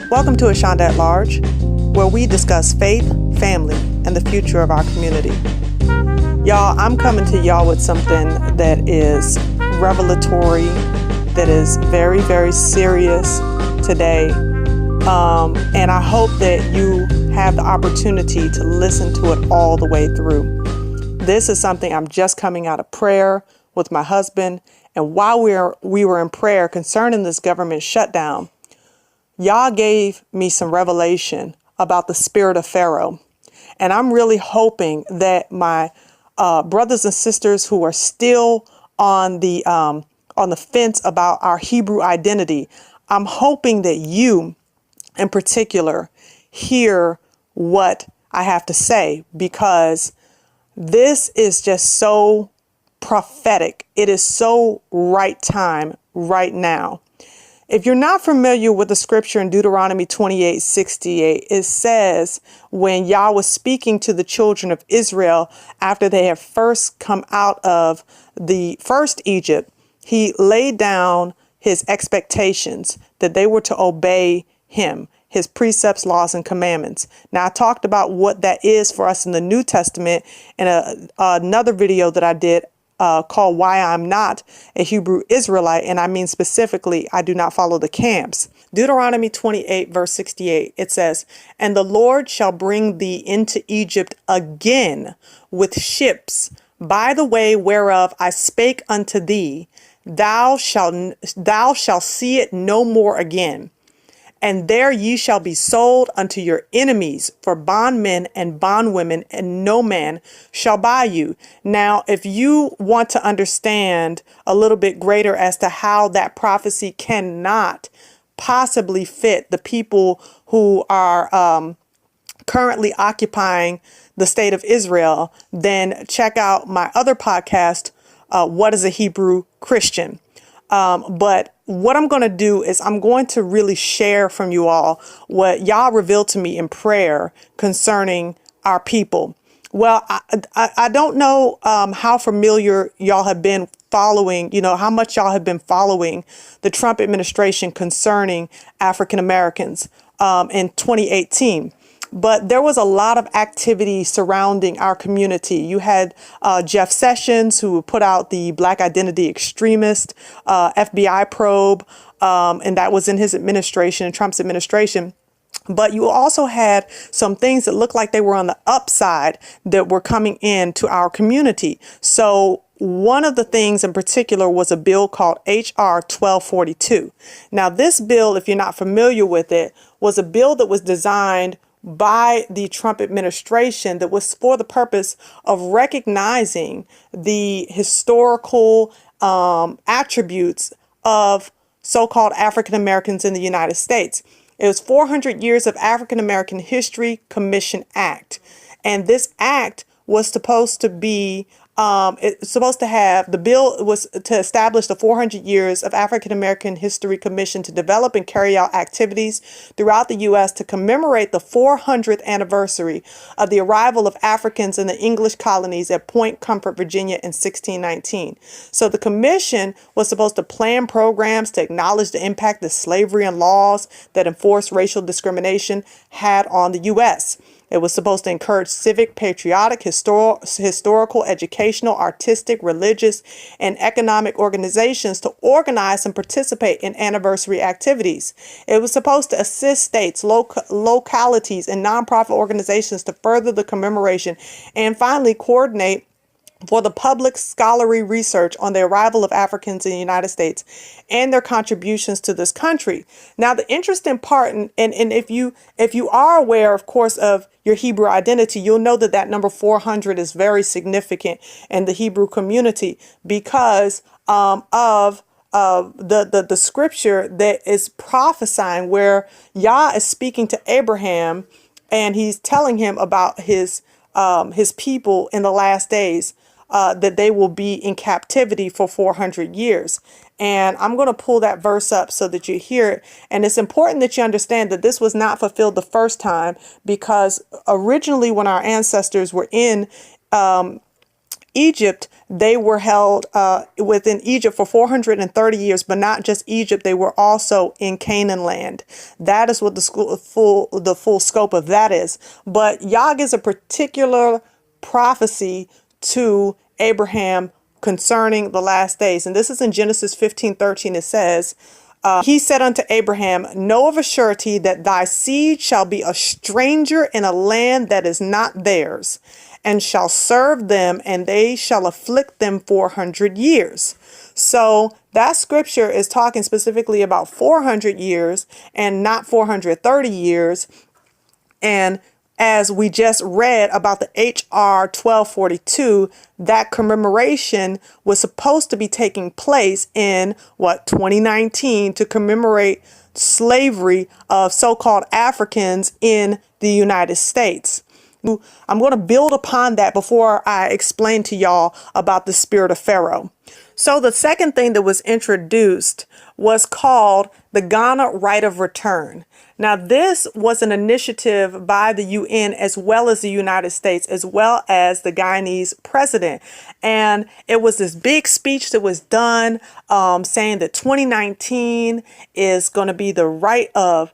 Welcome to A Shonda at Large, where we discuss faith, family, and the future of our community. Y'all, I'm coming to y'all with something that is revelatory, that is very, very serious today. And I hope that you have the opportunity to listen to it all the way through. This is something I'm just coming out of prayer with my husband. And while we were in prayer concerning this government shutdown, Yah gave me some revelation about the spirit of Pharaoh. And I'm really hoping that my brothers and sisters who are still on the fence about our Hebrew identity, I'm hoping that you in particular hear what I have to say, because this is just so prophetic. It is so right time right now. If you're not familiar with the scripture in Deuteronomy 28:68, it says when Yah was speaking to the children of Israel after they had first come out of the first Egypt, he laid down his expectations that they were to obey him, his precepts, laws, and commandments. Now, I talked about what that is for us in the New Testament in another video that I did called Why I'm Not a Hebrew Israelite. And I mean specifically, I do not follow the camps. Deuteronomy 28 verse 68, it says, "And the Lord shall bring thee into Egypt again with ships, by the way whereof I spake unto thee, thou shalt see it no more again. And there ye shall be sold unto your enemies for bondmen and bondwomen, and no man shall buy you." Now, if you want to understand a little bit greater as to how that prophecy cannot possibly fit the people who are currently occupying the state of Israel, then check out my other podcast, What is a Hebrew Christian? But what I'm going to do is I'm going to really share from you all what Yah revealed to me in prayer concerning our people. Well, I don't know how familiar y'all have been following, how much y'all have been following the Trump administration concerning African Americans in 2018. But there was a lot of activity surrounding our community. You had Jeff Sessions, who put out the Black Identity Extremist FBI probe, and that was in his administration, Trump's administration. But you also had some things that looked like they were on the upside that were coming into our community. So one of the things in particular was a bill called HR1242. Now, this bill, if you're not familiar with it, was a bill that was designed by the Trump administration that was for the purpose of recognizing the historical attributes of so-called African Americans in the United States. It was 400 Years of African American History Commission Act. And this act was supposed to be the bill was to establish the 400 Years of African American History Commission to develop and carry out activities throughout the U.S. to commemorate the 400th anniversary of the arrival of Africans in the English colonies at Point Comfort, Virginia in 1619. So the commission was supposed to plan programs to acknowledge the impact that slavery and laws that enforce racial discrimination had on the U.S. It was supposed to encourage civic, patriotic, historical, educational, artistic, religious, and economic organizations to organize and participate in anniversary activities. It was supposed to assist states, localities, and nonprofit organizations to further the commemoration, and finally coordinate for the public scholarly research on the arrival of Africans in the United States and their contributions to this country. Now, the interesting part, and if you are aware, of course, of your Hebrew identity, you'll know that that number 400 is very significant in the Hebrew community because of the scripture that is prophesying where Yah is speaking to Abraham, and he's telling him about his people in the last days. That they will be in captivity for 400 years. And I'm going to pull that verse up so that you hear it. And it's important that you understand that this was not fulfilled the first time, because originally when our ancestors were in Egypt, they were held within Egypt for 430 years, but not just Egypt, they were also in Canaan land. That is what the full scope of that is. But Yah gives a particular prophecy to Abraham concerning the last days. And this is in Genesis 15:13. It says, he said unto Abraham, know of a surety that thy seed shall be a stranger in a land that is not theirs, and shall serve them, and they shall afflict them 400 years. So that scripture is talking specifically about 400 years and not 430 years. And as we just read about the HR1242, that commemoration was supposed to be taking place in 2019 to commemorate slavery of so-called Africans in the United States. I'm going to build upon that before I explain to y'all about the spirit of Pharaoh. So the second thing that was introduced was called the Ghana Right of Return. Now, this was an initiative by the UN as well as the United States, as well as the Guyanese president. And it was this big speech that was done saying that 2019 is going to be the right of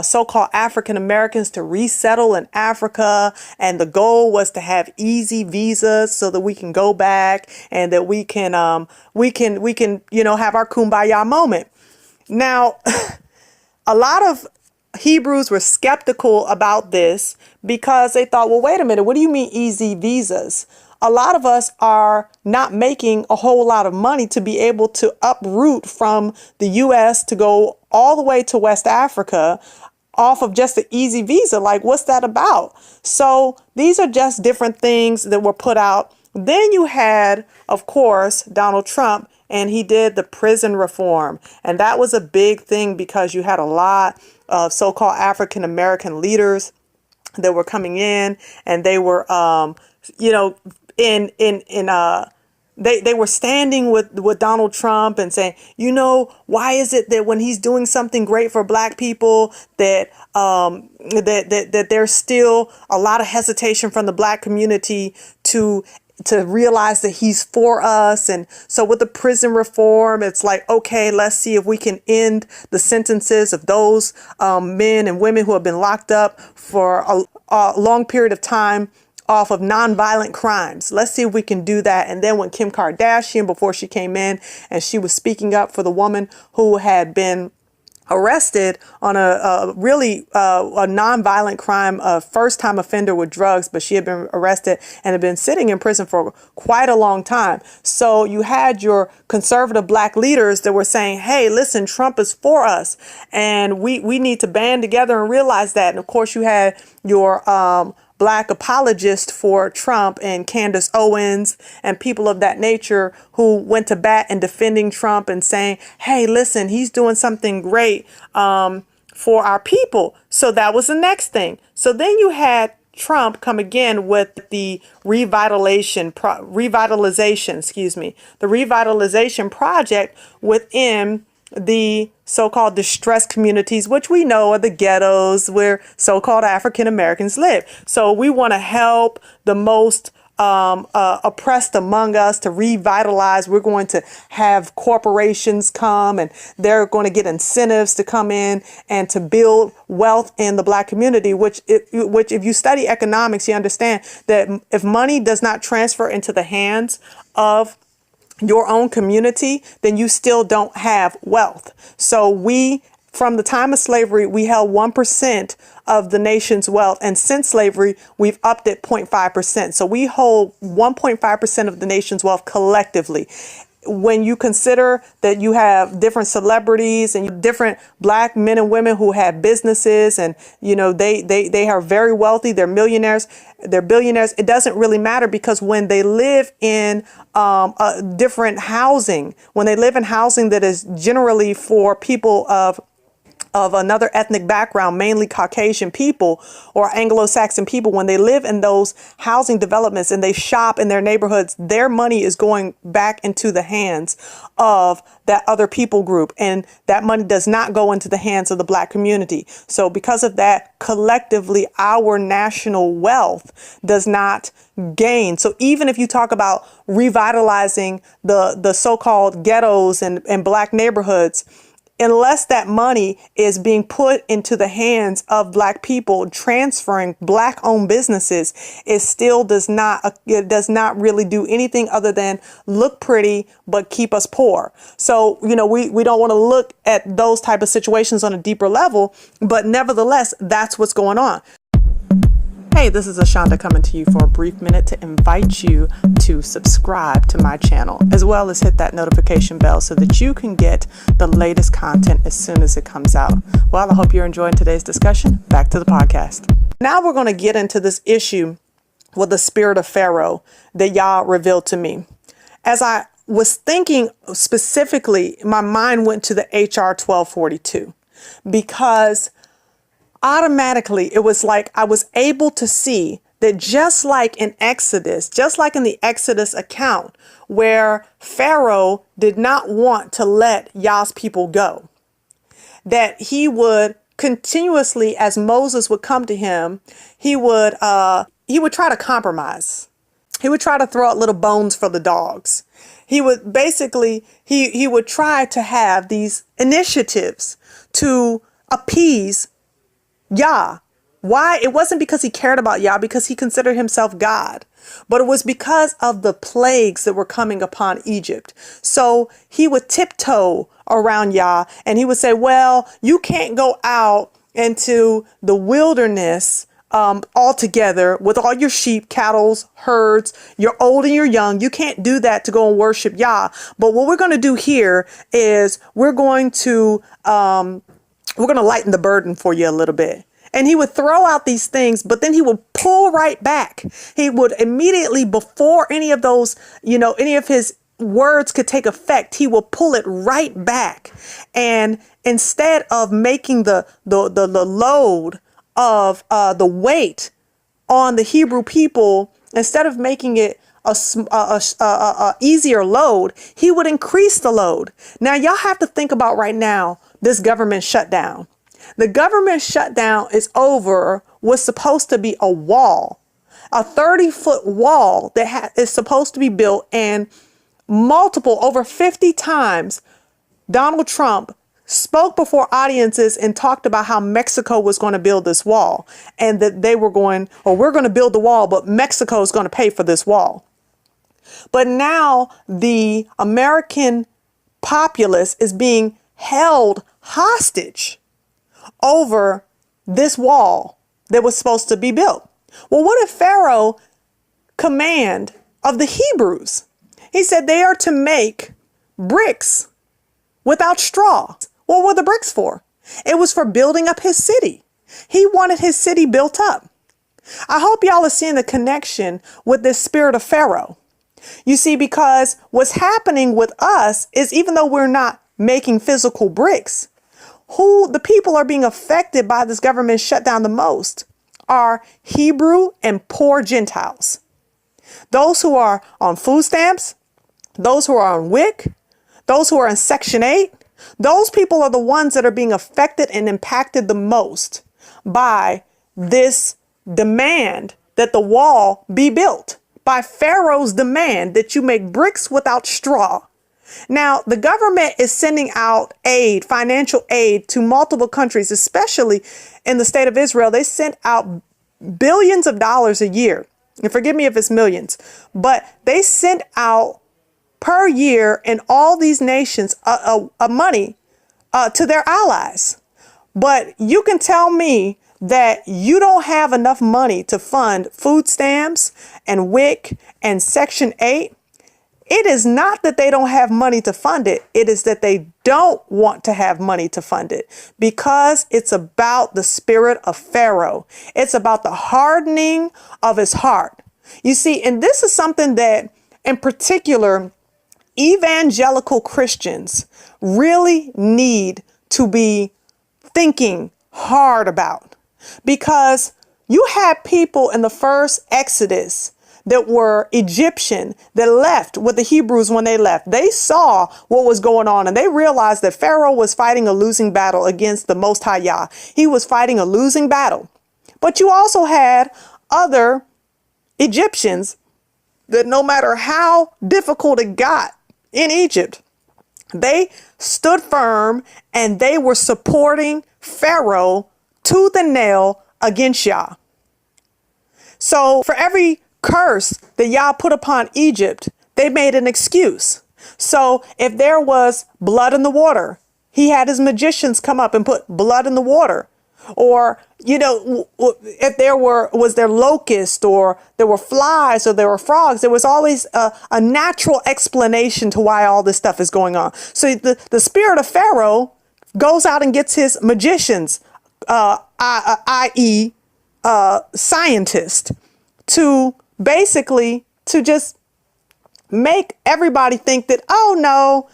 so-called African Americans to resettle in Africa, and the goal was to have easy visas so that we can go back and that we can have our kumbaya moment. Now, a lot of Hebrews were skeptical about this because they thought, well, wait a minute, what do you mean easy visas? A lot of us are not making a whole lot of money to be able to uproot from the U.S. to go all the way to West Africa off of just an easy visa. Like, what's that about? So these are just different things that were put out. Then you had, of course, Donald Trump, and he did the prison reform. And that was a big thing because you had a lot of so-called African American leaders that were coming in, and they were, they were standing with Donald Trump and saying, why is it that when he's doing something great for black people that that there's still a lot of hesitation from the black community to realize that he's for us. And so with the prison reform, it's like, okay, let's see if we can end the sentences of those men and women who have been locked up for a long period of time off of nonviolent crimes. Let's see if we can do that. And then when Kim Kardashian, before she came in and she was speaking up for the woman who had been arrested on a nonviolent crime, a first-time offender with drugs, but she had been arrested and had been sitting in prison for quite a long time. So you had your conservative black leaders that were saying, hey, listen, Trump is for us, and we need to band together and realize that. And of course, you had your black apologist for Trump and Candace Owens and people of that nature who went to bat and defending Trump and saying, hey, listen, he's doing something great for our people. So that was the next thing. So then you had Trump come again with the Revitalization Project within the so-called distressed communities, which we know are the ghettos where so-called African Americans live. So we want to help the most oppressed among us to revitalize. We're going to have corporations come, and they're going to get incentives to come in and to build wealth in the black community, which if you study economics, you understand that if money does not transfer into the hands of your own community, then you still don't have wealth. So from the time of slavery, we held 1% of the nation's wealth. And since slavery, we've upped it 0.5%. So we hold 1.5% of the nation's wealth collectively. When you consider that you have different celebrities and different black men and women who have businesses, and they are very wealthy, they're millionaires, they're billionaires, it doesn't really matter, because when they live in a different housing, when they live in housing that is generally for people of of another ethnic background, mainly Caucasian people or Anglo-Saxon people, when they live in those housing developments and they shop in their neighborhoods, their money is going back into the hands of that other people group. And that money does not go into the hands of the Black community. So because of that, collectively, our national wealth does not gain. So even if you talk about revitalizing the so-called ghettos and Black neighborhoods, unless that money is being put into the hands of Black people, transferring Black owned businesses, it still does not really do anything other than look pretty, but keep us poor. So, we don't want to look at those type of situations on a deeper level, but nevertheless, that's what's going on. Hey, this is Ashonda coming to you for a brief minute to invite you to subscribe to my channel, as well as hit that notification bell so that you can get the latest content as soon as it comes out. Well, I hope you're enjoying today's discussion. Back to the podcast. Now we're going to get into this issue with the spirit of Pharaoh that Yah revealed to me. As I was thinking specifically, my mind went to the HR1242 because automatically, it was like I was able to see that just like in Exodus, just like in the Exodus account where Pharaoh did not want to let Yah's people go, that he would continuously, as Moses would come to him, he would try to compromise. He would try to throw out little bones for the dogs. He would basically, he would try to have these initiatives to appease Yah. Why? It wasn't because he cared about Yah, because he considered himself God, but it was because of the plagues that were coming upon Egypt. So he would tiptoe around Yah and he would say, well, you can't go out into the wilderness altogether with all your sheep, cattle, herds, you're old and you're young. You can't do that to go and worship Yah. But what we're going to do here is we're going to lighten the burden for you a little bit. And he would throw out these things, but then he would pull right back. He would immediately, before any of those, any of his words could take effect, he will pull it right back. And instead of making the load of the weight on the Hebrew people, instead of making it a easier load, he would increase the load. Now, y'all have to think about right now this government shutdown. The government shutdown is over. Was supposed to be a wall, a 30-foot wall that is supposed to be built, and over 50 times Donald Trump spoke before audiences and talked about how Mexico was going to build this wall, and that we're going to build the wall, but Mexico is going to pay for this wall. But now the American populace is being held hostage over this wall that was supposed to be built. Well, what did Pharaoh command of the Hebrews? He said they are to make bricks without straw. What were the bricks for? It was for building up his city. He wanted his city built up. I hope y'all are seeing the connection with this spirit of Pharaoh. You see, because what's happening with us is, even though we're not making physical bricks, who the people are being affected by this government shutdown the most are Hebrew and poor Gentiles. Those who are on food stamps, those who are on WIC, those who are in Section 8, those people are the ones that are being affected and impacted the most by this demand that the wall be built, by Pharaoh's demand that you make bricks without straw. Now, the government is sending out aid, financial aid, to multiple countries, especially in the state of Israel. They sent out billions of dollars a year. And forgive me if it's millions, but they sent out per year in all these nations money to their allies. But you can tell me that you don't have enough money to fund food stamps and WIC and Section 8. It is not that they don't have money to fund it. It is that they don't want to have money to fund it, because it's about the spirit of Pharaoh. It's about the hardening of his heart. You see, and this is something that in particular evangelical Christians really need to be thinking hard about, because you had people in the first Exodus that were Egyptian that left with the Hebrews when they left. They saw what was going on and they realized that Pharaoh was fighting a losing battle against the Most High Yah. He was fighting a losing battle. But you also had other Egyptians that no matter how difficult it got in Egypt, they stood firm and they were supporting Pharaoh tooth and nail against Yah. So for every curse that Yah put upon Egypt, they made an excuse. So if there was blood in the water, he had his magicians come up and put blood in the water. Or, if was there locust, or there were flies, or there were frogs, there was always a natural explanation to why all this stuff is going on. So the spirit of Pharaoh goes out and gets his magicians, i.e. Scientists, to just make everybody think that, oh no,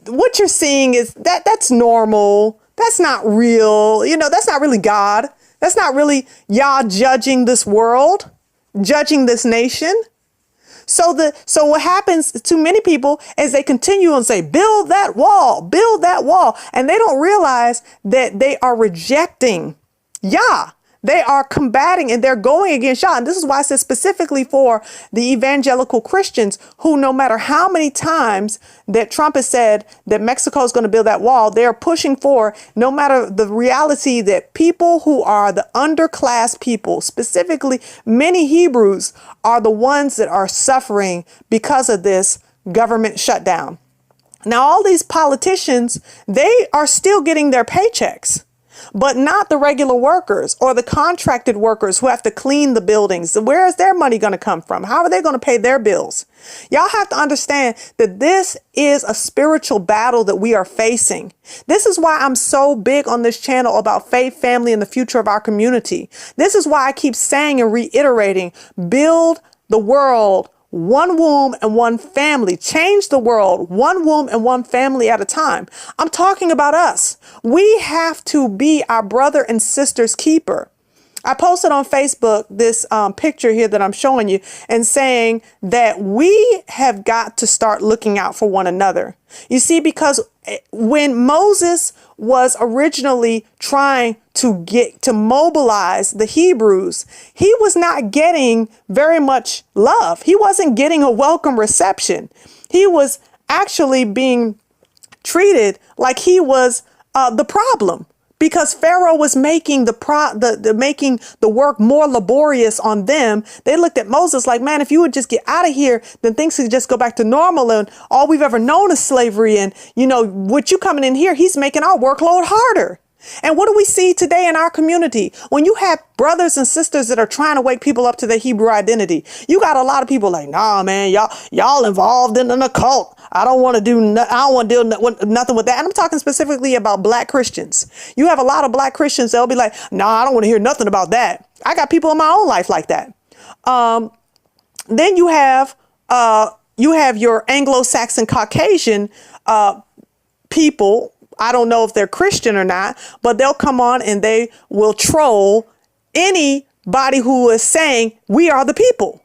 what you're seeing is that's normal. That's not real. That's not really God. That's not really Yah judging this world, judging this nation. So what happens to many people is they continue and say, build that wall, and they don't realize that they are rejecting Yah. They are combating and they're going against Yah. And this is why I said specifically for the evangelical Christians who, no matter how many times that Trump has said that Mexico is going to build that wall, they are pushing for, no matter the reality that people who are the underclass people, specifically many Hebrews, are the ones that are suffering because of this government shutdown. Now, all these politicians, they are still getting their paychecks, but not the regular workers or the contracted workers who have to clean the buildings. Where is their money going to come from? How are they going to pay their bills? Y'all have to understand that this is a spiritual battle that we are facing. This is why I'm so big on this channel about faith, family, and the future of our community. This is why I keep saying and reiterating, build the world one womb and one family. Change the world one womb and one family at a time. I'm talking about us. We have to be our brother and sister's keeper. I posted on Facebook this picture here that I'm showing you and saying that we have got to start looking out for one another. You see, because when Moses was originally trying to mobilize the Hebrews, he was not getting very much love. He wasn't getting a welcome reception. He was actually being treated like he was the problem, because Pharaoh was making making the work more laborious on them. They looked at Moses like, man, if you would just get out of here, then things could just go back to normal. And all we've ever known is slavery. And, with you coming in here, he's making our workload harder. And what do we see today in our community? When you have brothers and sisters that are trying to wake people up to their Hebrew identity, you got a lot of people like, nah, man, y'all involved in an occult. I don't want to deal with nothing with that. And I'm talking specifically about Black Christians. You have a lot of Black Christians that'll be like, nah, I don't want to hear nothing about that. I got people in my own life like that. Then you have your Anglo-Saxon Caucasian people. I don't know if they're Christian or not, but they'll come on and they will troll anybody who is saying we are the people.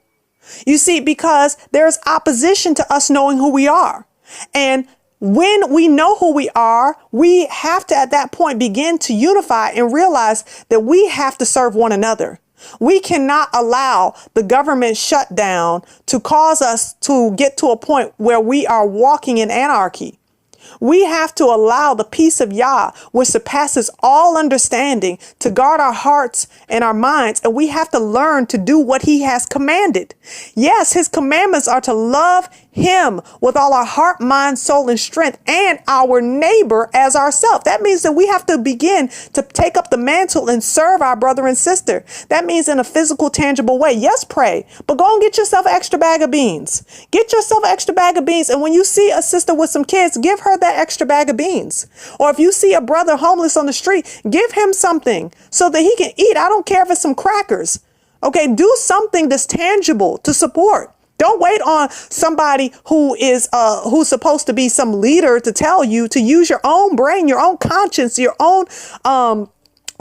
You see, because there's opposition to us knowing who we are. And when we know who we are, we have to, at that point, begin to unify and realize that we have to serve one another. We cannot allow the government shutdown to cause us to get to a point where we are walking in anarchy. We have to allow the peace of Yah, which surpasses all understanding, to guard our hearts and our minds. And we have to learn to do what he has commanded. Yes, his commandments are to love him with all our heart, mind, soul, and strength, and our neighbor as ourselves. That means that we have to begin to take up the mantle and serve our brother and sister. That means in a physical, tangible way. Yes, pray, but go and get yourself an extra bag of beans. Get yourself an extra bag of beans. And when you see a sister with some kids, give her that extra bag of beans. Or if you see a brother homeless on the street, give him something so that he can eat. I don't care if it's some crackers. Okay, do something that's tangible to support. Don't wait on somebody who's supposed to be some leader to tell you to use your own brain, your own conscience, your own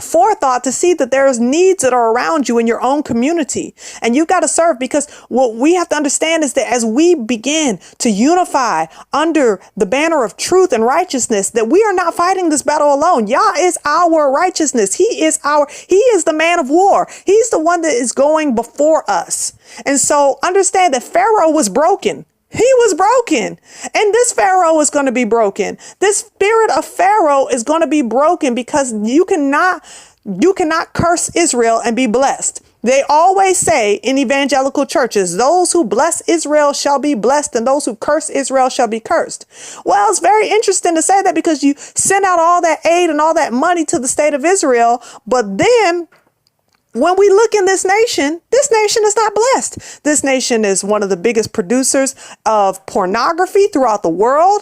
forethought to see that there's needs that are around you in your own community. And you've got to serve, because what we have to understand is that as we begin to unify under the banner of truth and righteousness, that we are not fighting this battle alone. Yah is our righteousness. He is the man of war. He's the one that is going before us. And so understand that Pharaoh was broken. He was broken, and this Pharaoh is going to be broken. This spirit of Pharaoh is going to be broken, because you cannot curse Israel and be blessed. They always say in evangelical churches, those who bless Israel shall be blessed, and those who curse Israel shall be cursed. Well, it's very interesting to say that, because you send out all that aid and all that money to the state of Israel, but then when we look in this nation is not blessed. This nation is one of the biggest producers of pornography throughout the world,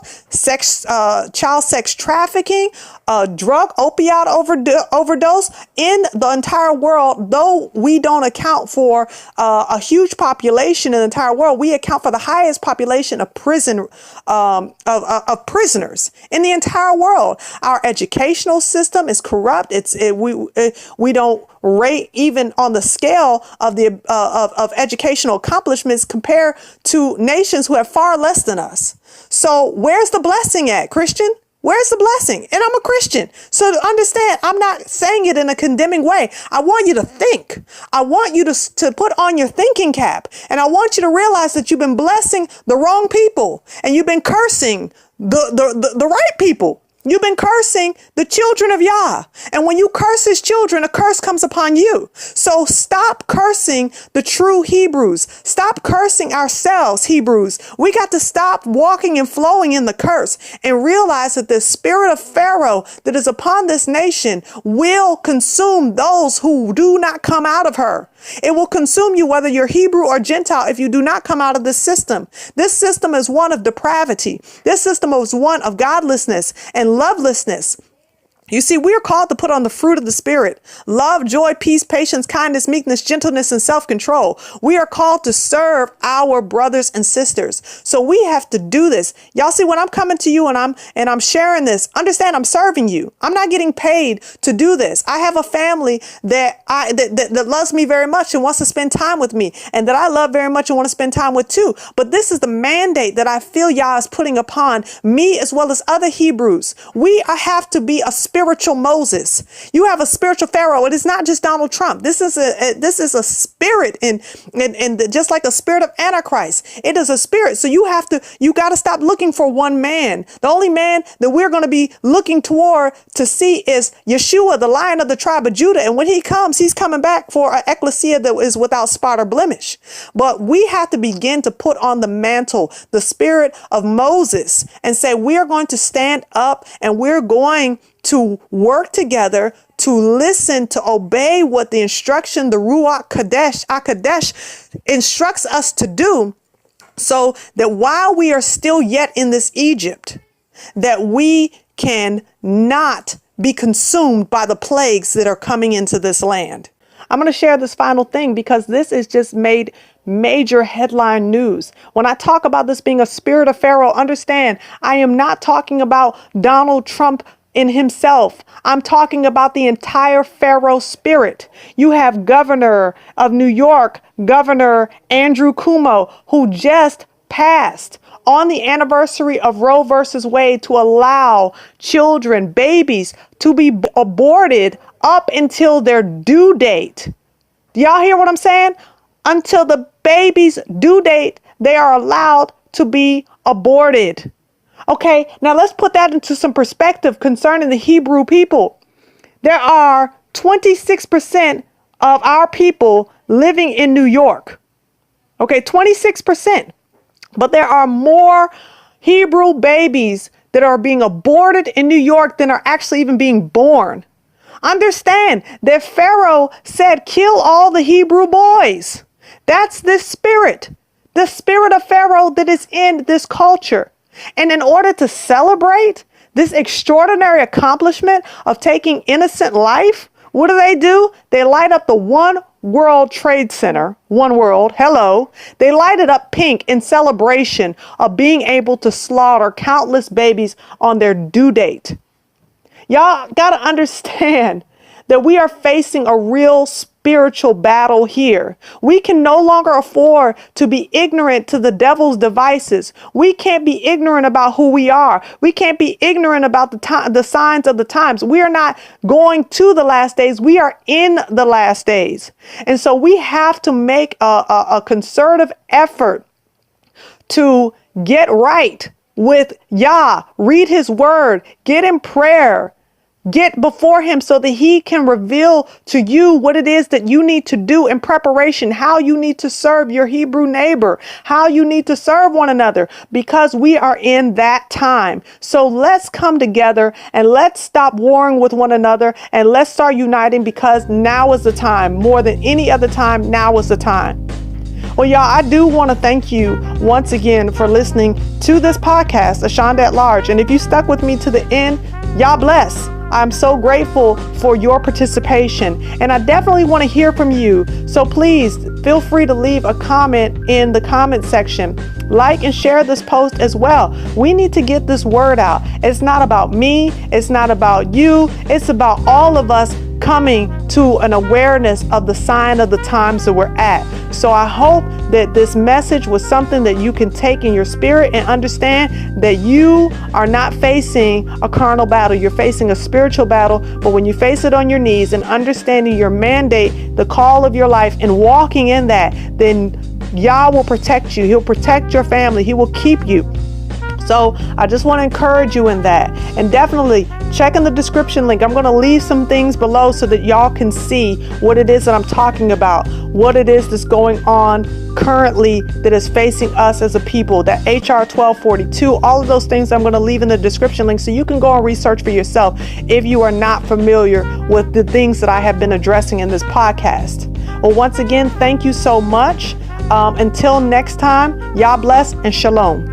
child sex trafficking, opioid overdose in the entire world. Though we don't account for a huge population in the entire world, we account for the highest population of prisoners in the entire world. Our educational system is corrupt. We don't rate even on the scale of of educational accomplishments compared to nations who have far less than us. So where's the blessing at, Christian? Where's the blessing? And I'm a Christian. So to understand, I'm not saying it in a condemning way. I want you to think. I want you to put on your thinking cap. And I want you to realize that you've been blessing the wrong people, and you've been cursing the right people. You've been cursing the children of Yah. And when you curse his children, a curse comes upon you. So stop cursing the true Hebrews. Stop cursing ourselves, Hebrews. We got to stop walking and flowing in the curse and realize that the spirit of Pharaoh that is upon this nation will consume those who do not come out of her. It will consume you, whether you're Hebrew or Gentile, if you do not come out of this system. This system is one of depravity. This system is one of godlessness and lovelessness. You see, we are called to put on the fruit of the Spirit: love, joy, peace, patience, kindness, meekness, gentleness, and self-control. We are called to serve our brothers and sisters. So we have to do this. Y'all see, when I'm coming to you and I'm sharing this, understand I'm serving you. I'm not getting paid to do this. I have a family that loves me very much and wants to spend time with me, and that I love very much and want to spend time with too. But this is the mandate that I feel Yah is putting upon me as well as other Hebrews. We have to be a spiritual Moses. You have a spiritual Pharaoh. It is not just Donald Trump. This is a spirit, and just like a spirit of Antichrist, it is a spirit. So you got to stop looking for one man. The only man that we're going to be looking toward to see is Yeshua, the Lion of the tribe of Judah. And when he comes, he's coming back for an ecclesia that is without spot or blemish. But we have to begin to put on the mantle, the spirit of Moses, and say, we are going to stand up and we're going to work together, to listen, to obey what the instruction, the Ruach HaKodesh instructs us to do, so that while we are still yet in this Egypt, that we can not be consumed by the plagues that are coming into this land. I'm going to share this final thing because this is just made major headline news. When I talk about this being a spirit of Pharaoh, understand I am not talking about Donald Trump in himself. I'm talking about the entire Pharaoh spirit. You have Governor of New York, Governor Andrew Cuomo, who just passed on the anniversary of Roe versus Wade to allow children, babies, to be aborted up until their due date. Do y'all hear what I'm saying? Until the baby's due date, they are allowed to be aborted. Okay, now let's put that into some perspective concerning the Hebrew people. There are 26% of our people living in New York. Okay, 26%. But there are more Hebrew babies that are being aborted in New York than are actually even being born. Understand that Pharaoh said, kill all the Hebrew boys. That's this spirit, the spirit of Pharaoh that is in this culture. And in order to celebrate this extraordinary accomplishment of taking innocent life, what do? They light up the one World Trade Center, One World, hello, they lighted up pink in celebration of being able to slaughter countless babies on their due date. Y'all got to understand that we are facing a real spiritual battle here. We can no longer afford to be ignorant to the devil's devices. We can't be ignorant about who we are. We can't be ignorant about the signs of the times. We are not going to the last days. We are in the last days. And so we have to make a concerted effort to get right with Yah, read his word, get in prayer, get before him so that he can reveal to you what it is that you need to do in preparation, how you need to serve your Hebrew neighbor, how you need to serve one another, because we are in that time. So let's come together and let's stop warring with one another and let's start uniting, because now is the time. More than any other time, now is the time. Well, y'all, I do want to thank you once again for listening to this podcast, Ashonda at Large. And if you stuck with me to the end, y'all bless. I'm so grateful for your participation, and I definitely want to hear from you. So please feel free to leave a comment in the comment section. Like and share this post as well. We need to get this word out. It's not about me. It's not about you. It's about all of us coming to an awareness of the sign of the times that we're at. So I hope that this message was something that you can take in your spirit and understand that you are not facing a carnal battle. You're facing a spiritual battle. But when you face it on your knees and understanding your mandate, the call of your life, and walking in that, then Yah will protect you. He'll protect your family. He will keep you. So I just want to encourage you in that. And definitely check in the description link. I'm going to leave some things below so that y'all can see what it is that I'm talking about, what it is that's going on currently that is facing us as a people, that HR1242, all of those things I'm going to leave in the description link so you can go and research for yourself if you are not familiar with the things that I have been addressing in this podcast. Well, once again, thank you so much. Until next time, Yah bless and shalom.